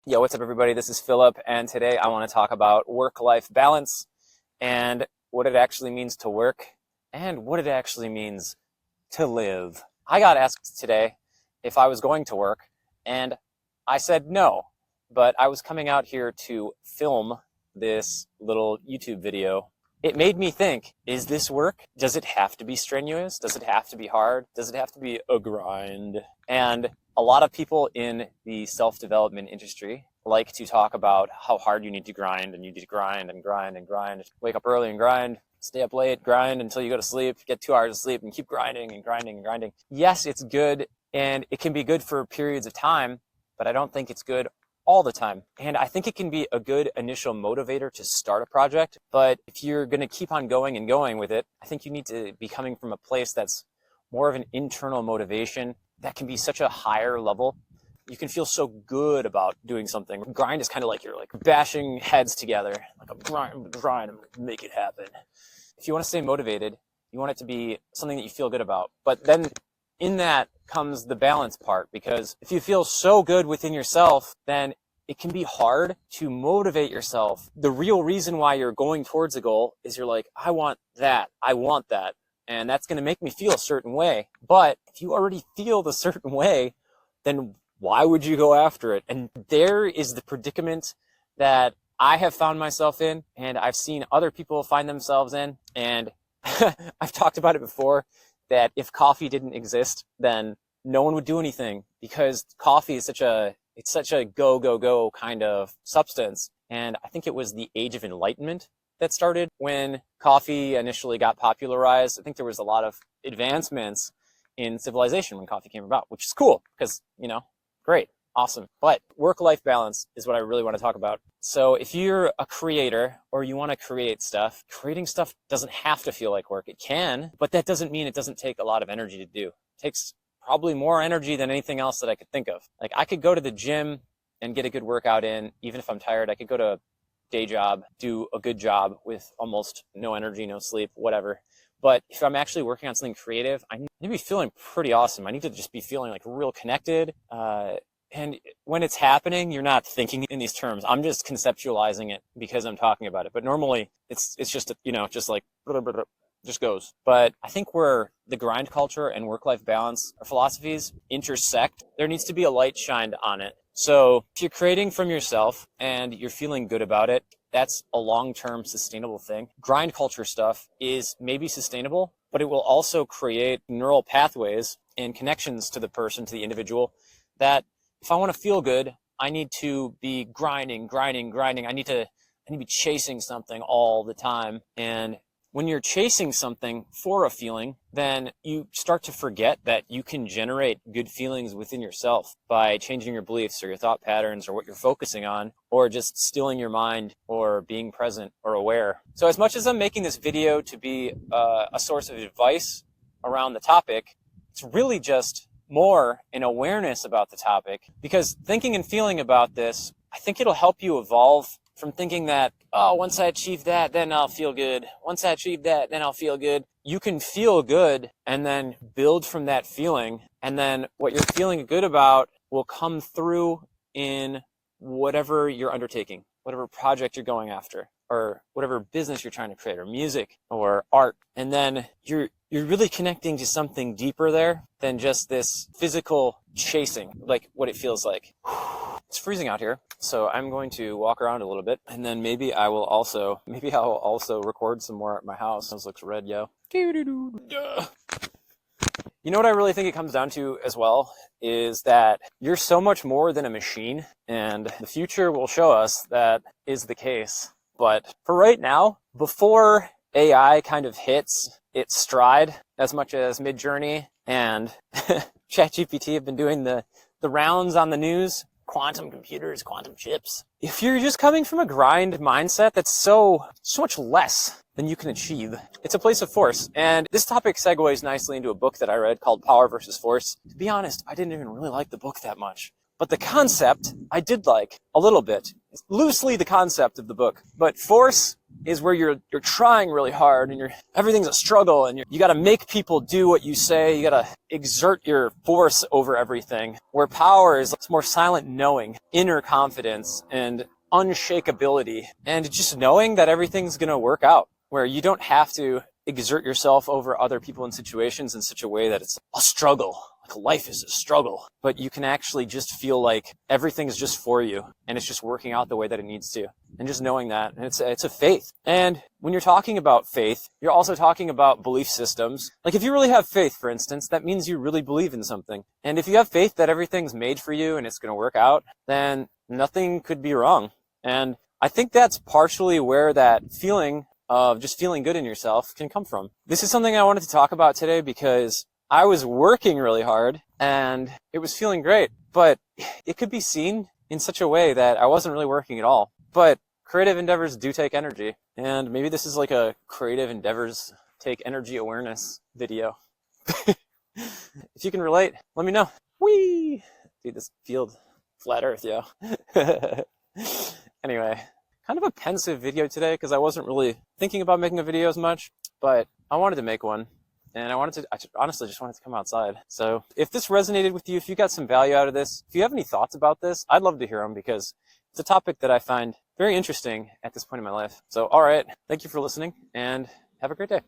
Yo, what's up, everybody? This is Philip, and today I want to talk about work-life balance and what it actually means to work and what it actually means to live. I got asked today if I was going to work, and I said no, but I was coming out here to film this little YouTube video. It made me think, is this work? Does it have to be strenuous? Does it have to be hard? Does it have to be a grind? And a lot of people in the self-development industry like to talk about how hard you need to grind, and you need to grind and grind and grind. Wake up early and grind, stay up late, grind until you go to sleep, get 2 hours of sleep, and keep grinding and grinding and grinding. Yes, it's good, and it can be good for periods of time, but I don't think it's good all the time. And I think it can be a good initial motivator to start a project, but if you're going to keep on going and going with it, I think you need to be coming from a place that's more of an internal motivation that can be such a higher level. You can feel so good about doing something. Grind is kind of like you're like bashing heads together. Like, I'm grind, I'm gonna make it happen. If you want to stay motivated, you want it to be something that you feel good about. But then in that comes the balance part, because if you feel so good within yourself, then it can be hard to motivate yourself. The real reason why you're going towards a goal is you're like, I want that, and that's going to make me feel a certain way. But if you already feel the certain way, then why would you go after it? And there is the predicament that I have found myself in, and I've seen other people find themselves in. And I've talked about it before, that if coffee didn't exist, then no one would do anything, because coffee is such a go kind of substance. And I think it was the Age of Enlightenment that started when coffee initially got popularized. I think there was a lot of advancements in civilization when coffee came about, which is cool because, great, awesome. But work-life balance is what I really want to talk about. So if you're a creator or you want to create stuff, creating stuff doesn't have to feel like work. It can, but that doesn't mean it doesn't take a lot of energy to do. It takes probably more energy than anything else that I could think of. Like, I could go to the gym and get a good workout in, even if I'm tired. I could go to a day job, do a good job with almost no energy, no sleep, whatever. But if I'm actually working on something creative, I need to be feeling pretty awesome. I need to just be feeling like real connected. And when it's happening, you're not thinking in these terms. I'm just conceptualizing it because I'm talking about it. But normally it's just, just like, just goes. But I think where the grind culture and work-life balance philosophies intersect, there needs to be a light shined on it. So if you're creating from yourself and you're feeling good about it, that's a long-term sustainable thing. Grind culture stuff is maybe sustainable, but it will also create neural pathways and connections to the person, to the individual, that if I want to feel good, I need to be grinding. I need to be chasing something all the time. And when you're chasing something for a feeling, then you start to forget that you can generate good feelings within yourself by changing your beliefs or your thought patterns or what you're focusing on, or just stilling your mind or being present or aware. So as much as I'm making this video to be a source of advice around the topic, it's really just more an awareness about the topic, because thinking and feeling about this, I think it'll help you evolve from thinking that, oh, once I achieve that, then I'll feel good. Once I achieve that, then I'll feel good. You can feel good and then build from that feeling. And then what you're feeling good about will come through in whatever you're undertaking, whatever project you're going after, or whatever business you're trying to create, or music or art. And then you're really connecting to something deeper there than just this physical chasing, like what it feels like. It's freezing out here, so I'm going to walk around a little bit, and then maybe I'll also record some more at my house. This looks red, yo. You know what I really think it comes down to as well is that you're so much more than a machine, and the future will show us that is the case. But for right now, before AI kind of hits its stride as much as Midjourney and ChatGPT have been doing the rounds on the news, quantum computers, quantum chips. If you're just coming from a grind mindset, that's so much less than you can achieve. It's a place of force. And this topic segues nicely into a book that I read called Power versus Force. To be honest, I didn't even really like the book that much. But the concept, I did like a little bit. Loosely the concept of the book. But force, is where you're trying really hard and everything's a struggle and you got to make people do what you say. You got to exert your force over everything. Where power is it's more silent knowing, inner confidence, and unshakability, and just knowing that everything's going to work out, where you don't have to exert yourself over other people and situations in such a way that it's a struggle. Like life is a struggle, but you can actually just feel like everything is just for you and it's just working out the way that it needs to. And just knowing that, and it's a faith. And when you're talking about faith, you're also talking about belief systems. Like if you really have faith, for instance, that means you really believe in something. And if you have faith that everything's made for you and it's going to work out, then nothing could be wrong. And I think that's partially where that feeling of just feeling good in yourself can come from. This is something I wanted to talk about today because I was working really hard and it was feeling great, but it could be seen in such a way that I wasn't really working at all. But creative endeavors do take energy, and maybe this is like a creative endeavors take energy awareness video. If you can relate, let me know. Whee! Dude, this field, flat earth, yo. Anyway, kind of a pensive video today because I wasn't really thinking about making a video as much, but I wanted to make one. And I honestly just wanted to come outside. So if this resonated with you, if you got some value out of this, if you have any thoughts about this, I'd love to hear them because it's a topic that I find very interesting at this point in my life. So, all right. Thank you for listening and have a great day.